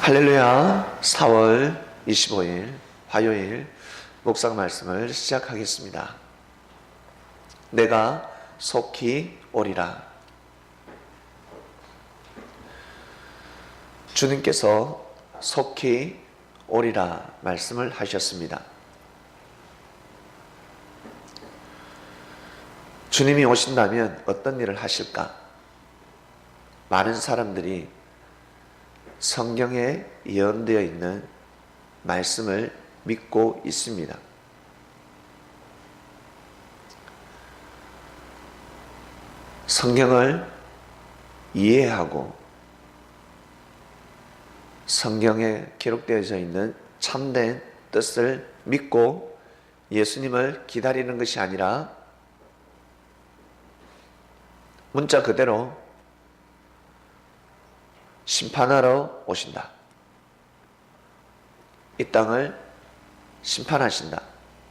할렐루야. 4월 25일 화요일 묵상 말씀을 시작하겠습니다. 내가 속히 오리라. 주님께서 속히 오리라 말씀을 하셨습니다. 주님이 오신다면 어떤 일을 하실까? 많은 사람들이 성경에 예언되어 있는 말씀을 믿고 있습니다. 성경을 이해하고 성경에 기록되어져 있는 참된 뜻을 믿고 예수님을 기다리는 것이 아니라 문자 그대로 심판하러 오신다. 이 땅을 심판하신다.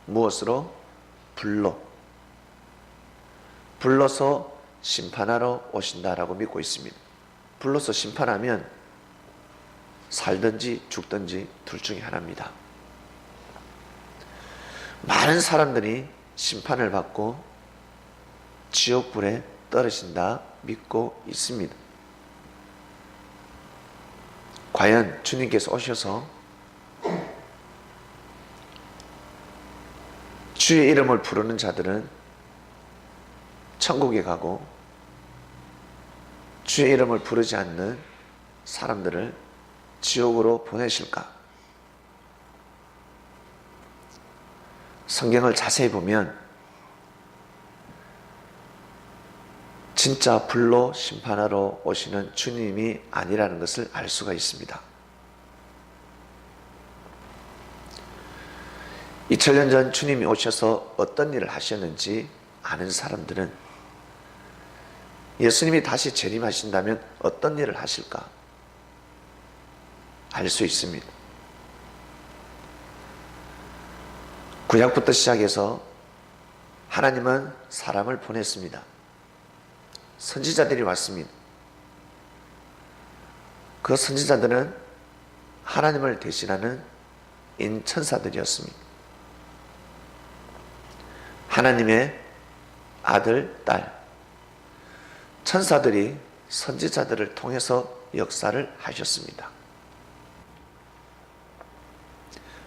무엇으로? 불러서 심판하러 오신다라고 믿고 있습니다. 불러서 심판하면 살든지 죽든지 둘 중에 하나입니다. 많은 사람들이 심판을 받고 지옥불에 떨어진다 믿고 있습니다. 과연 주님께서 오셔서 주의 이름을 부르는 자들은 천국에 가고 주의 이름을 부르지 않는 사람들을 지옥으로 보내실까? 성경을 자세히 보면 진짜 불로 심판하러 오시는 주님이 아니라는 것을 알 수가 있습니다. 2000년 전 주님이 오셔서 어떤 일을 하셨는지 아는 사람들은 예수님이 다시 재림하신다면 어떤 일을 하실까? 알 수 있습니다. 구약부터 시작해서 하나님은 사람을 보냈습니다. 선지자들이 왔습니다. 그 선지자들은 하나님을 대신하는 인천사들이었습니다. 하나님의 아들, 딸, 천사들이 선지자들을 통해서 역사를 하셨습니다.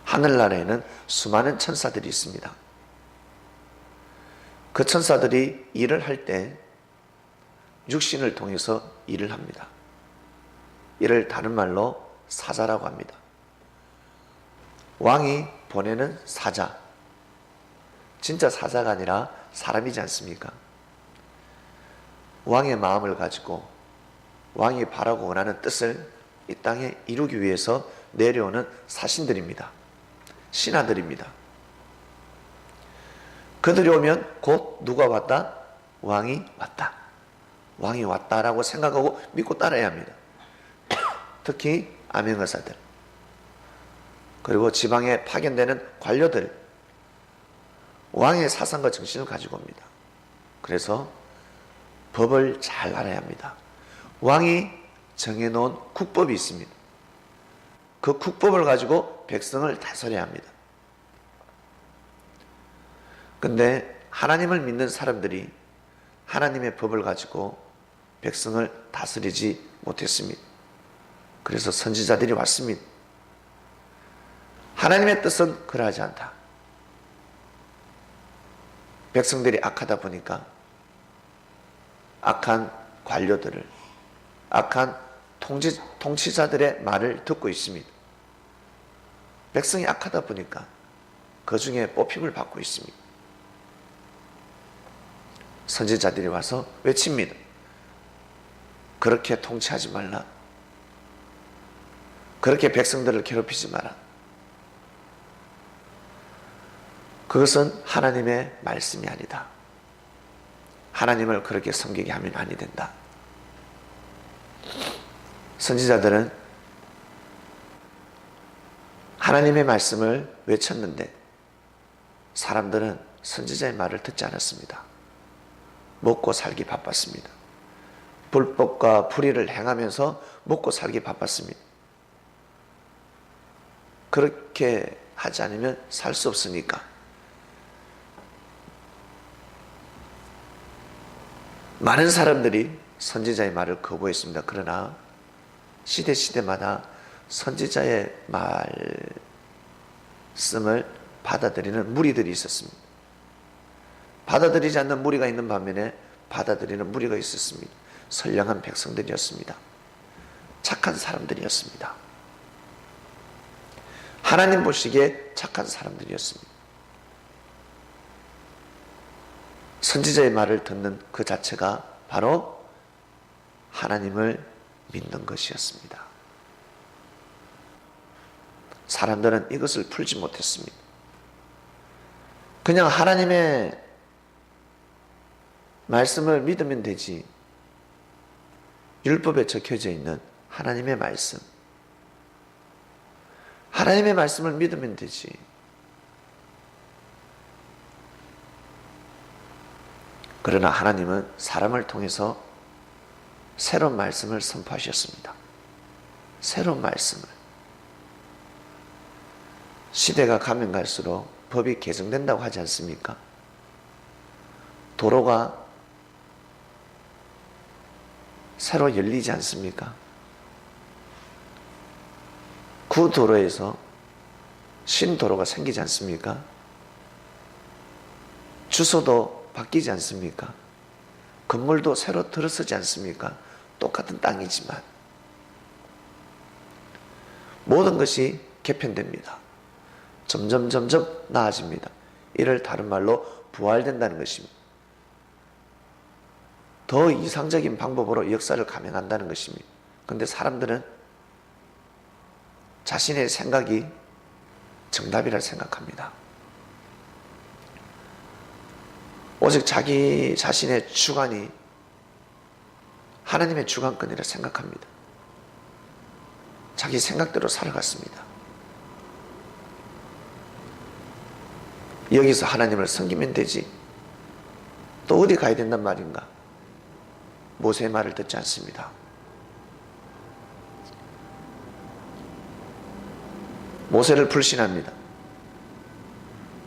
하늘나라에는 수많은 천사들이 있습니다. 그 천사들이 일을 할 때 육신을 통해서 일을 합니다. 이를 다른 말로 사자라고 합니다. 왕이 보내는 사자, 진짜 사자가 아니라 사람이지 않습니까? 왕의 마음을 가지고 왕이 바라고 원하는 뜻을 이 땅에 이루기 위해서 내려오는 사신들입니다. 신하들입니다. 그들이 오면 곧 누가 왔다? 왕이 왔다. 왕이 왔다라고 생각하고 믿고 따라야 합니다. 특히 암행의사들, 그리고 지방에 파견되는 관료들, 왕의 사상과 정신을 가지고 옵니다. 그래서 법을 잘 알아야 합니다. 왕이 정해놓은 국법이 있습니다. 그 국법을 가지고 백성을 다스려야 합니다. 근데 하나님을 믿는 사람들이 하나님의 법을 가지고 백성을 다스리지 못했습니다. 그래서 선지자들이 왔습니다. 하나님의 뜻은 그러하지 않다. 백성들이 악하다 보니까 악한 관료들을, 악한 통치자들의 말을 듣고 있습니다. 백성이 악하다 보니까 그 중에 뽑힘을 받고 있습니다. 선지자들이 와서 외칩니다. 그렇게 통치하지 말라. 그렇게 백성들을 괴롭히지 마라. 그것은 하나님의 말씀이 아니다. 하나님을 그렇게 섬기게 하면 아니 된다. 선지자들은 하나님의 말씀을 외쳤는데 사람들은 선지자의 말을 듣지 않았습니다. 먹고 살기 바빴습니다. 불법과 불의를 행하면서 먹고 살기 바빴습니다. 그렇게 하지 않으면 살 수 없으니까. 많은 사람들이 선지자의 말을 거부했습니다. 그러나 시대마다 선지자의 말씀을 받아들이는 무리들이 있었습니다. 받아들이지 않는 무리가 있는 반면에 받아들이는 무리가 있었습니다. 선량한 백성들이었습니다. 착한 사람들이었습니다. 하나님 보시기에 착한 사람들이었습니다. 선지자의 말을 듣는 그 자체가 바로 하나님을 믿는 것이었습니다. 사람들은 이것을 풀지 못했습니다. 그냥 하나님의 말씀을 믿으면 되지. 율법에 적혀져 있는 하나님의 말씀. 하나님의 말씀을 믿으면 되지. 그러나 하나님은 사람을 통해서 새로운 말씀을 선포하셨습니다. 새로운 말씀을. 시대가 가면 갈수록 법이 개정된다고 하지 않습니까? 도로가 새로 열리지 않습니까? 그 도로에서 신도로가 생기지 않습니까? 주소도 바뀌지 않습니까? 건물도 새로 들어서지 않습니까? 똑같은 땅이지만 모든 것이 개편됩니다. 점점 나아집니다. 이를 다른 말로 부활된다는 것입니다. 더 이상적인 방법으로 역사를 감행한다는 것입니다. 그런데 사람들은 자신의 생각이 정답이라 생각합니다. 오직 자기 자신의 주관이 하나님의 주관권이라 생각합니다. 자기 생각대로 살아갔습니다. 여기서 하나님을 섬기면 되지. 또 어디 가야 된단 말인가? 모세의 말을 듣지 않습니다. 모세를 불신합니다.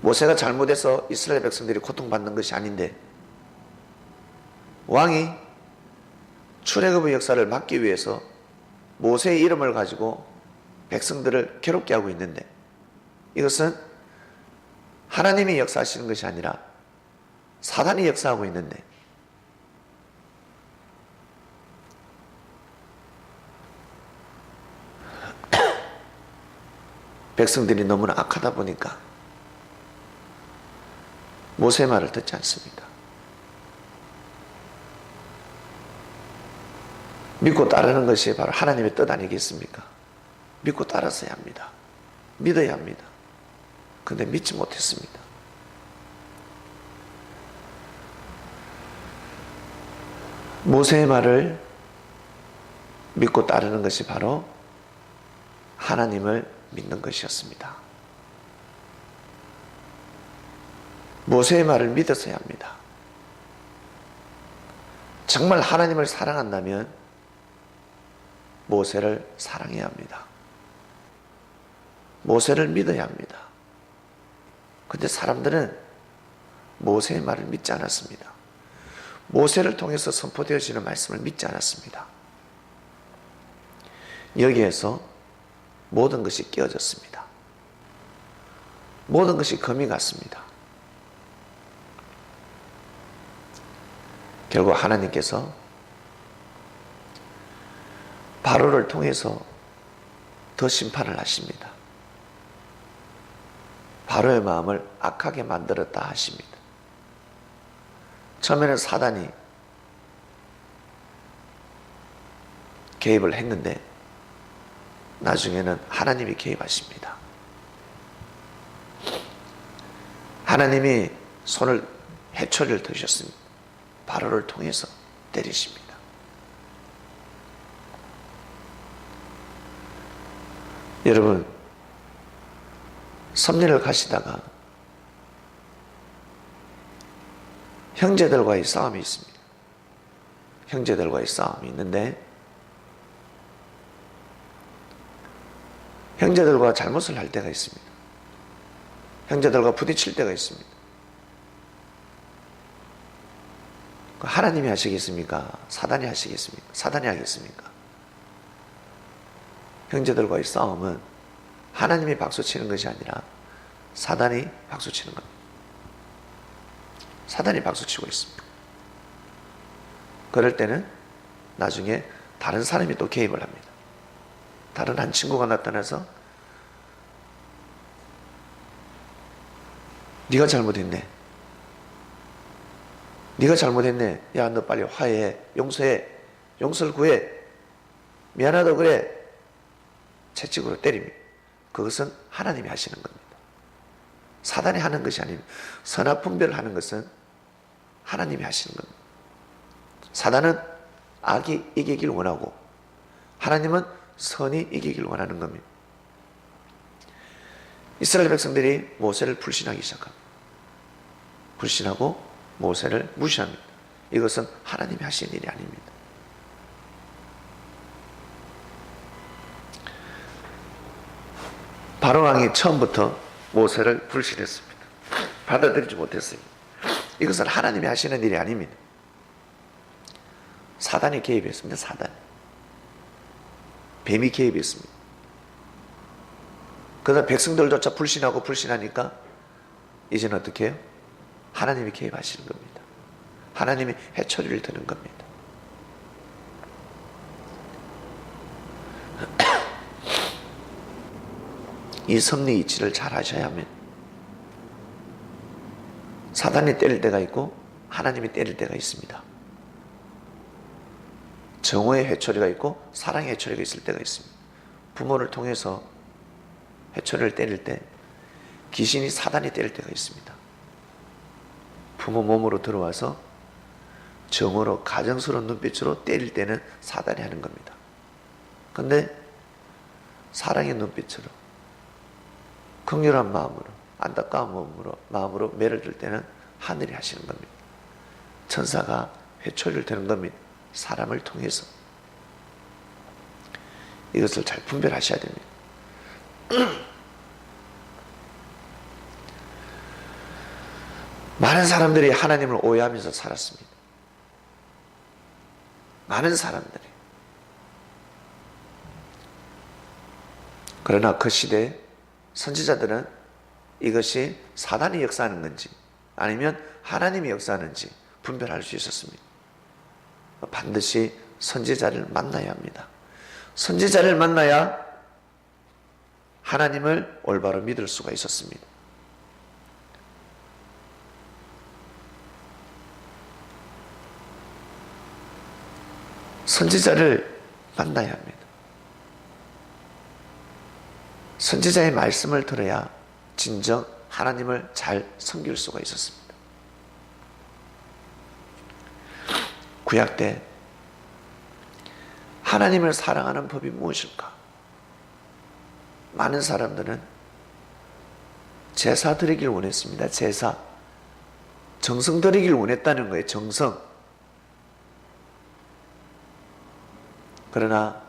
모세가 잘못해서 이스라엘 백성들이 고통받는 것이 아닌데 왕이 출애굽의 역사를 막기 위해서 모세의 이름을 가지고 백성들을 괴롭게 하고 있는데 이것은 하나님이 역사하시는 것이 아니라 사단이 역사하고 있는데 백성들이 너무나 악하다 보니까 모세의 말을 듣지 않습니다. 믿고 따르는 것이 바로 하나님의 뜻 아니겠습니까? 믿고 따랐어야 합니다. 믿어야 합니다. 그런데 믿지 못했습니다. 모세의 말을 믿고 따르는 것이 바로 하나님을 믿는 것이었습니다. 모세의 말을 믿었어야 합니다. 정말 하나님을 사랑한다면 모세를 사랑해야 합니다. 모세를 믿어야 합니다. 그런데 사람들은 모세의 말을 믿지 않았습니다. 모세를 통해서 선포되어지는 말씀을 믿지 않았습니다. 여기에서 모든 것이 깨어졌습니다. 모든 것이 금이 갔습니다. 결국 하나님께서 바로를 통해서 더 심판을 하십니다. 바로의 마음을 악하게 만들었다 하십니다. 처음에는 사단이 개입을 했는데 나중에는 하나님이 개입하십니다. 하나님이 손을 해초리를 드셨습니다. 바로를 통해서 때리십니다. 여러분, 섭리를 가시다가 형제들과의 싸움이 있습니다. 형제들과의 싸움이 있는데 형제들과 잘못을 할 때가 있습니다. 형제들과 부딪힐 때가 있습니다. 하나님이 하시겠습니까? 사단이 하시겠습니까? 사단이 하겠습니까? 형제들과의 싸움은 하나님이 박수치는 것이 아니라 사단이 박수치는 겁니다. 사단이 박수치고 있습니다. 그럴 때는 나중에 다른 사람이 또 개입을 합니다. 다른 한 친구가 나타나서 네가 잘못했네. 네가 잘못했네. 야, 너 빨리 화해해. 용서해. 용서를 구해. 미안하다고 그래. 채찍으로 때립니다. 그것은 하나님이 하시는 겁니다. 사단이 하는 것이 아닙니다. 선악 분별을 하는 것은 하나님이 하시는 겁니다. 사단은 악이 이기길 원하고 하나님은 선이 이기길 원하는 겁니다. 이스라엘 백성들이 모세를 불신하기 시작합니다. 불신하고 모세를 무시합니다. 이것은 하나님이 하신 일이 아닙니다. 바로왕이 처음부터 모세를 불신했습니다. 받아들이지 못했습니다. 이것은 하나님이 하시는 일이 아닙니다. 사단이 개입했습니다. 사단. 뱀이 개입했습니다. 그러나 백성들조차 불신하고 불신하니까 이제는 어떻게 해요? 하나님이 개입하시는 겁니다. 하나님이 해초리를 드는 겁니다. 이 섭리 이치를 잘 하셔야 합니다. 사단이 때릴 때가 있고 하나님이 때릴 때가 있습니다. 정오의 해초리가 있고 사랑의 해초리가 있을 때가 있습니다. 부모를 통해서 해초리를 때릴 때 귀신이 사단이 때릴 때가 있습니다. 부모 몸으로 들어와서 정오로 가정스러운 눈빛으로 때릴 때는 사단이 하는 겁니다. 그런데 사랑의 눈빛으로 긍휼한 마음으로 안타까운 마음으로 매를 들 때는 하늘이 하시는 겁니다. 천사가 회초리를 드는 겁니다. 사람을 통해서. 이것을 잘 분별하셔야 됩니다. 많은 사람들이 하나님을 오해하면서 살았습니다. 많은 사람들이. 그러나 그 시대에 선지자들은 이것이 사단이 역사하는 건지 아니면 하나님이 역사하는지 분별할 수 있었습니다. 반드시 선지자를 만나야 합니다. 선지자를 만나야 하나님을 올바로 믿을 수가 있었습니다. 선지자를 만나야 합니다. 선지자의 말씀을 들어야 진정 하나님을 잘 섬길 수가 있었습니다. 구약 때 하나님을 사랑하는 법이 무엇일까? 많은 사람들은 제사 드리길 원했습니다. 제사. 정성 드리길 원했다는 거예요. 정성. 그러나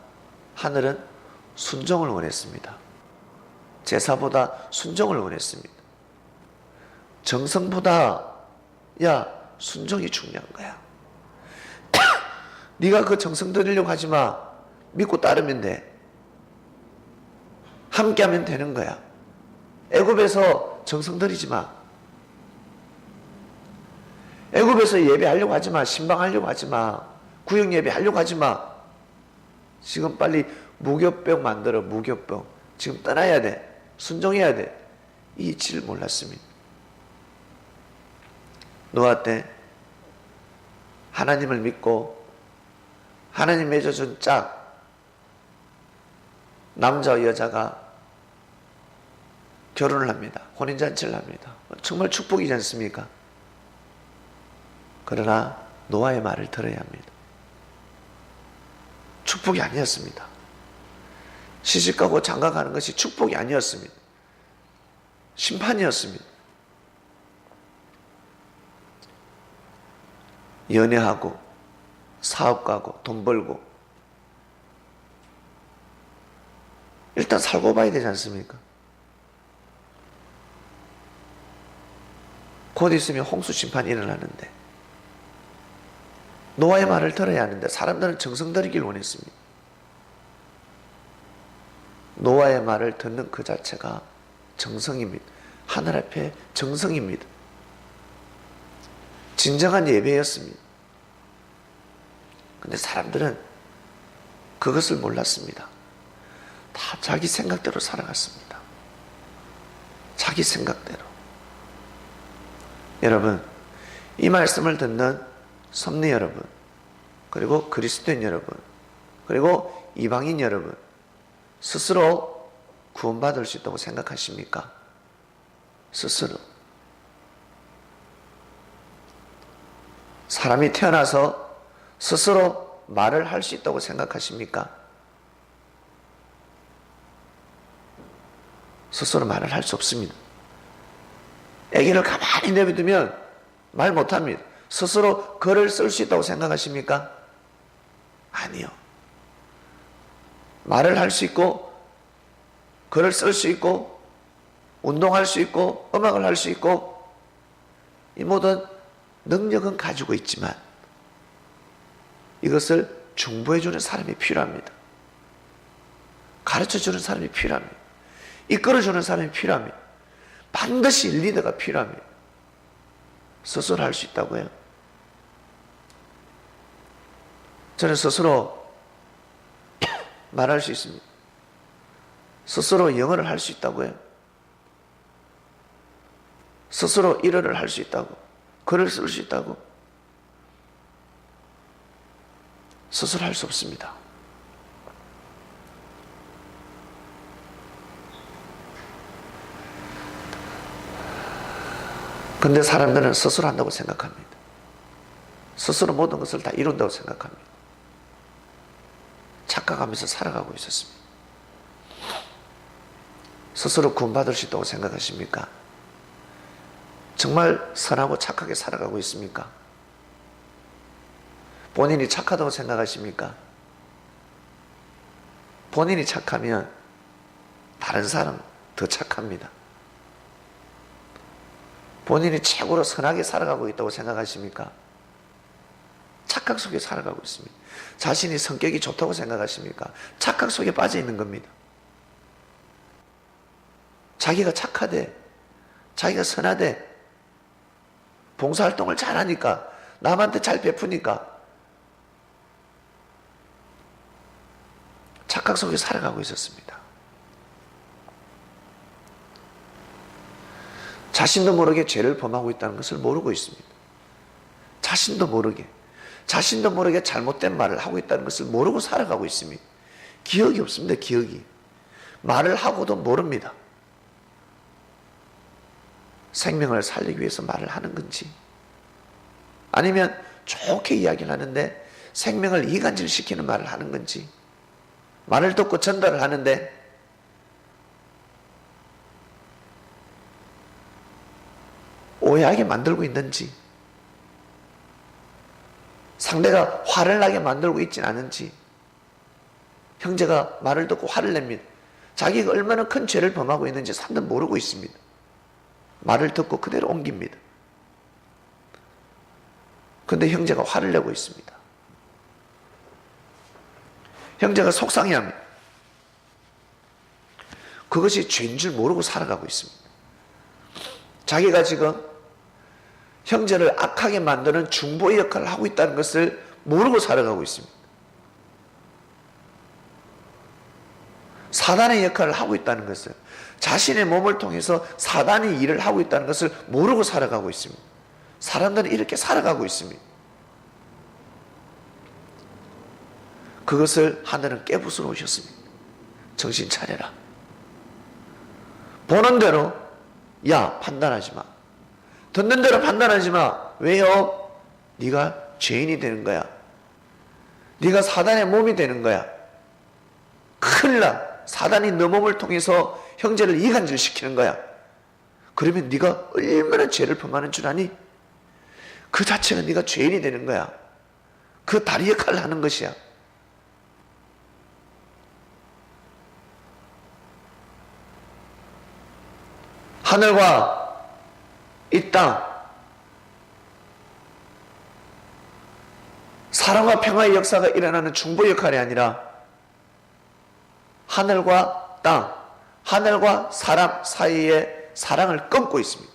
하늘은 순종을 원했습니다. 제사보다 순종을 원했습니다. 정성보다 순종이 중요한 거야. 네가 그 정성 들이려고 하지 마. 믿고 따르면 돼. 함께하면 되는 거야. 애굽에서 정성 들이지 마. 애굽에서 예배하려고 하지 마. 신방하려고 하지 마. 구역 예배하려고 하지 마. 지금 빨리 무교병 만들어. 무교병. 지금 떠나야 돼. 순종해야 돼. 이 이치를 몰랐습니다. 노아 때 하나님을 믿고 하나님 맺어준 짝 남자와 여자가 결혼을 합니다. 혼인잔치를 합니다. 정말 축복이지 않습니까? 그러나 노아의 말을 들어야 합니다. 축복이 아니었습니다. 시집가고 장가가는 것이 축복이 아니었습니다. 심판이었습니다. 연애하고 사업 가고 돈 벌고 일단 살고 봐야 되지 않습니까? 곧 있으면 홍수 심판이 일어나는데 노아의 말을 들어야 하는데 사람들은 정성 들이길 원했습니다. 노아의 말을 듣는 그 자체가 정성입니다. 하늘 앞에 정성입니다. 진정한 예배였습니다. 근데 사람들은 그것을 몰랐습니다. 다 자기 생각대로 살아갔습니다. 자기 생각대로. 여러분, 이 말씀을 듣는 섭리 여러분, 그리고 그리스도인 여러분, 그리고 이방인 여러분, 스스로 구원받을 수 있다고 생각하십니까? 스스로. 사람이 태어나서 스스로 말을 할 수 있다고 생각하십니까? 스스로 말을 할 수 없습니다. 아기를 가만히 내버두면 말 못합니다. 스스로 글을 쓸 수 있다고 생각하십니까? 아니요. 말을 할 수 있고 글을 쓸 수 있고 운동할 수 있고 음악을 할 수 있고 이 모든 능력은 가지고 있지만 이것을 중보해주는 사람이 필요합니다. 가르쳐주는 사람이 필요합니다. 이끌어주는 사람이 필요합니다. 반드시 리더가 필요합니다. 스스로 할 수 있다고요? 저는 스스로 말할 수 있습니다. 스스로 영어를 할 수 있다고요? 스스로 일어를 할 수 있다고? 글을 쓸 수 있다고? 스스로 할 수 없습니다. 근데 사람들은 스스로 한다고 생각합니다. 스스로 모든 것을 다 이룬다고 생각합니다. 착각하면서 살아가고 있었습니다. 스스로 구원받을 수 있다고 생각하십니까? 정말 선하고 착하게 살아가고 있습니까? 본인이 착하다고 생각하십니까? 본인이 착하면 다른 사람 더 착합니다. 본인이 최고로 선하게 살아가고 있다고 생각하십니까? 착각 속에 살아가고 있습니다. 자신이 성격이 좋다고 생각하십니까? 착각 속에 빠져 있는 겁니다. 자기가 착하대, 자기가 선하대, 봉사활동을 잘하니까, 남한테 잘 베푸니까 착각 속에 살아가고 있었습니다. 자신도 모르게 죄를 범하고 있다는 것을 모르고 있습니다. 자신도 모르게 잘못된 말을 하고 있다는 것을 모르고 살아가고 있습니다. 기억이 없습니다. 기억이. 말을 하고도 모릅니다. 생명을 살리기 위해서 말을 하는 건지 아니면 좋게 이야기를 하는데 생명을 이간질시키는 말을 하는 건지 말을 듣고 전달을 하는데 오해하게 만들고 있는지 상대가 화를 나게 만들고 있진 않은지 형제가 말을 듣고 화를 냅니다. 자기가 얼마나 큰 죄를 범하고 있는지 사람들은 모르고 있습니다. 말을 듣고 그대로 옮깁니다. 그런데 형제가 화를 내고 있습니다. 형제가 속상해합니다. 그것이 죄인 줄 모르고 살아가고 있습니다. 자기가 지금 형제를 악하게 만드는 중보의 역할을 하고 있다는 것을 모르고 살아가고 있습니다. 사단의 역할을 하고 있다는 것을 자신의 몸을 통해서 사단이 일을 하고 있다는 것을 모르고 살아가고 있습니다. 사람들은 이렇게 살아가고 있습니다. 그것을 하늘은 깨부수러 오셨습니다. 정신 차려라. 보는 대로 야 판단하지 마. 듣는 대로 판단하지 마. 왜요? 네가 죄인이 되는 거야. 네가 사단의 몸이 되는 거야. 큰일 나. 사단이 너 몸을 통해서 형제를 이간질시키는 거야. 그러면 네가 얼마나 죄를 범하는 줄 아니? 그 자체가 네가 죄인이 되는 거야. 그 다리 역할을 하는 것이야. 하늘과 이 땅, 사랑과 평화의 역사가 일어나는 중보 역할이 아니라 하늘과 땅, 하늘과 사람 사이에 사랑을 끊고 있습니다.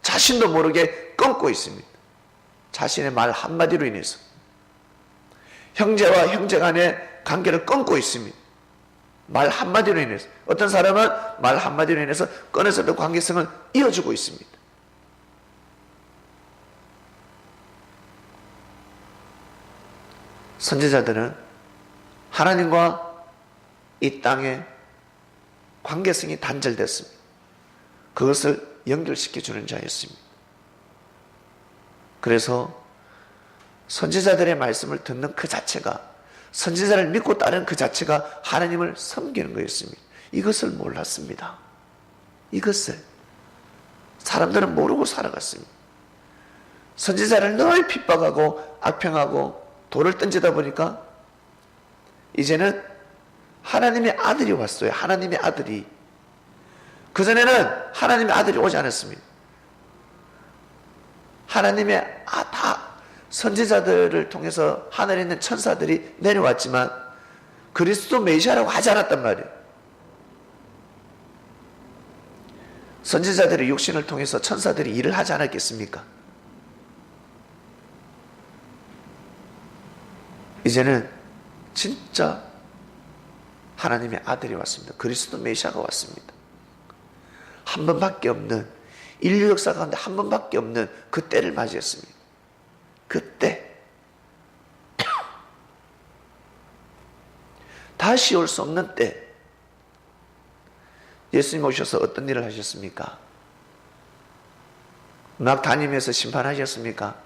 자신도 모르게 끊고 있습니다. 자신의 말 한마디로 인해서 형제와 형제 간의 관계를 끊고 있습니다. 말 한마디로 인해서. 어떤 사람은 말 한마디로 인해서 끊어서도 관계성을 이어주고 있습니다. 선지자들은 하나님과 이 땅의 관계성이 단절됐습니다. 그것을 연결시켜주는 자였습니다. 그래서 선지자들의 말씀을 듣는 그 자체가, 선지자를 믿고 따르는 그 자체가 하나님을 섬기는 거였습니다. 이것을 몰랐습니다. 이것을 사람들은 모르고 살아갔습니다. 선지자를 늘 핍박하고 악평하고 돌을 던지다 보니까 이제는 하나님의 아들이 왔어요. 하나님의 아들이. 그전에는 하나님의 아들이 오지 않았습니다. 하나님의 다 선지자들을 통해서 하늘에 있는 천사들이 내려왔지만 그리스도 메시아라고 하지 않았단 말이에요. 선지자들의 육신을 통해서 천사들이 일을 하지 않았겠습니까? 이제는 진짜 하나님의 아들이 왔습니다. 그리스도 메시아가 왔습니다. 한 번밖에 없는, 인류 역사 가운데 한 번밖에 없는 그 때를 맞이했습니다. 그때 다시 올 수 없는 때 예수님 오셔서 어떤 일을 하셨습니까? 막 다니면서 심판하셨습니까?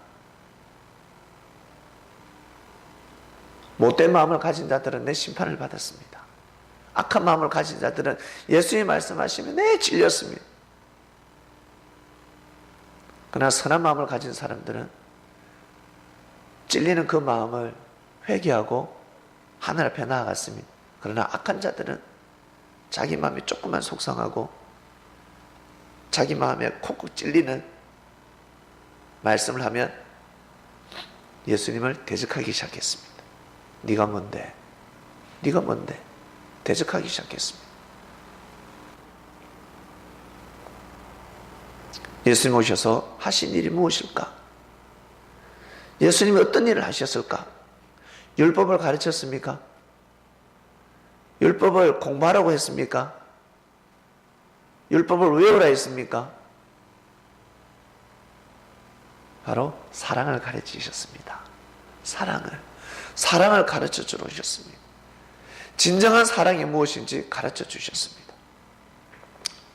못된 마음을 가진 자들은 내 심판을 받았습니다. 악한 마음을 가진 자들은 예수님이 말씀하시면 내 찔렸습니다. 그러나 선한 마음을 가진 사람들은 찔리는 그 마음을 회개하고 하늘 앞에 나아갔습니다. 그러나 악한 자들은 자기 마음이 조금만 속상하고 자기 마음에 콕콕 찔리는 말씀을 하면 예수님을 대적하기 시작했습니다. 네가 뭔데? 네가 뭔데? 대적하기 시작했습니다. 예수님 오셔서 하신 일이 무엇일까? 예수님이 어떤 일을 하셨을까? 율법을 가르쳤습니까? 율법을 공부하라고 했습니까? 율법을 외우라 했습니까? 바로 사랑을 가르치셨습니다. 사랑을 가르쳐 주러 오셨습니다. 진정한 사랑이 무엇인지 가르쳐 주셨습니다.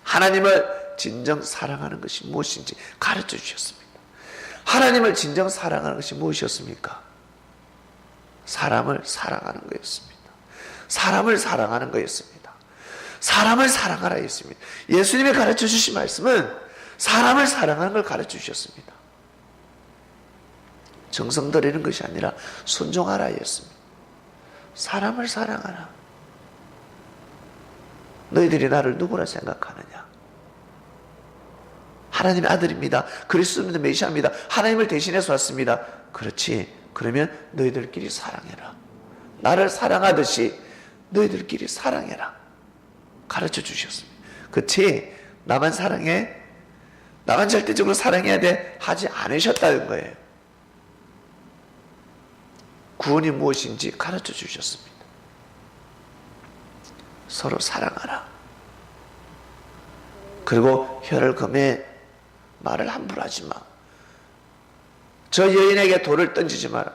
하나님을 진정 사랑하는 것이 무엇인지 가르쳐 주셨습니다. 하나님을 진정 사랑하는 것이 무엇이었습니까? 사람을 사랑하는 거였습니다. 사람을 사랑하는 거였습니다. 사람을 사랑하라 했습니다. 예수님이 가르쳐 주신 말씀은 사람을 사랑하는 걸 가르쳐 주셨습니다. 정성 들이는 것이 아니라 순종하라 했습니다. 사람을 사랑하라. 너희들이 나를 누구라 생각하느냐? 하나님의 아들입니다. 그리스도입니다. 메시아입니다. 하나님을 대신해서 왔습니다. 그렇지. 그러면 너희들끼리 사랑해라. 나를 사랑하듯이 너희들끼리 사랑해라. 가르쳐 주셨습니다. 그렇지. 나만 사랑해. 나만 절대적으로 사랑해야 돼. 하지 않으셨다는 거예요. 구원이 무엇인지 가르쳐 주셨습니다. 서로 사랑하라. 그리고 혀를 금해 말을 함부로 하지 마. 저 여인에게 돌을 던지지 마라.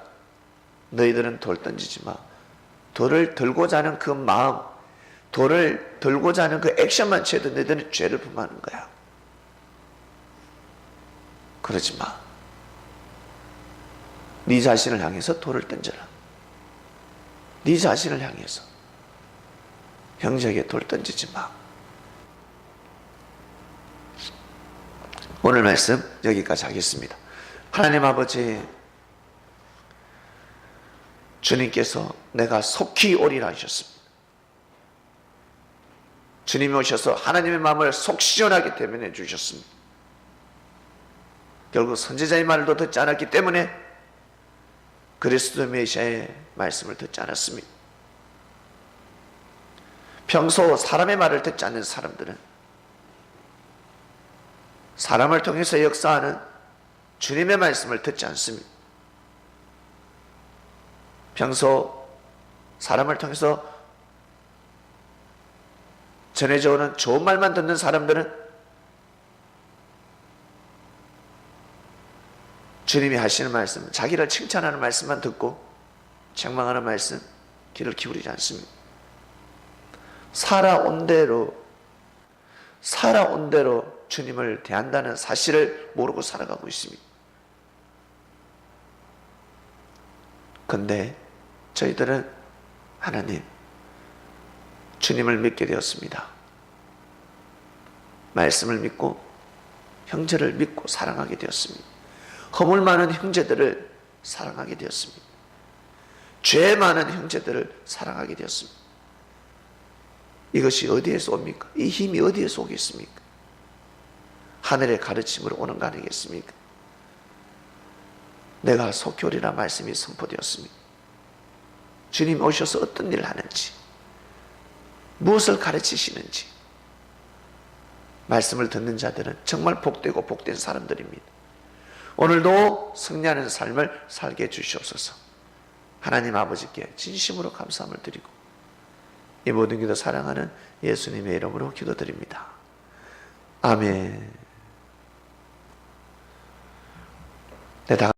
너희들은 돌 던지지 마. 돌을 들고자 하는 그 마음, 돌을 들고자 하는 그 액션만 취해도 너희들은 죄를 범하는 거야. 그러지 마. 네 자신을 향해서 돌을 던져라. 네 자신을 향해서 형제에게 돌 던지지 마. 오늘 말씀 여기까지 하겠습니다. 하나님 아버지, 주님께서 내가 속히 오리라 하셨습니다. 주님이 오셔서 하나님의 마음을 속 시원하게 대변해 주셨습니다. 결국 선지자의 말도 듣지 않았기 때문에 그리스도 메시아의 말씀을 듣지 않았습니다. 평소 사람의 말을 듣지 않는 사람들은 사람을 통해서 역사하는 주님의 말씀을 듣지 않습니다. 평소 사람을 통해서 전해져 오는 좋은 말만 듣는 사람들은 주님이 하시는 말씀, 자기를 칭찬하는 말씀만 듣고 책망하는 말씀, 귀를 기울이지 않습니다. 살아온 대로 주님을 대한다는 사실을 모르고 살아가고 있습니다. 그런데 저희들은 하나님, 주님을 믿게 되었습니다. 말씀을 믿고 형제를 믿고 사랑하게 되었습니다. 허물 많은 형제들을 사랑하게 되었습니다. 죄 많은 형제들을 사랑하게 되었습니다. 이것이 어디에서 옵니까? 이 힘이 어디에서 오겠습니까? 하늘의 가르침으로 오는 거 아니겠습니까? 내가 속히 오리라 말씀이 선포되었습니다. 주님 오셔서 어떤 일을 하는지, 무엇을 가르치시는지 말씀을 듣는 자들은 정말 복되고 복된 사람들입니다. 오늘도 승리하는 삶을 살게 해주시옵소서. 하나님 아버지께 진심으로 감사함을 드리고 이 모든 기도 사랑하는 예수님의 이름으로 기도드립니다. 아멘.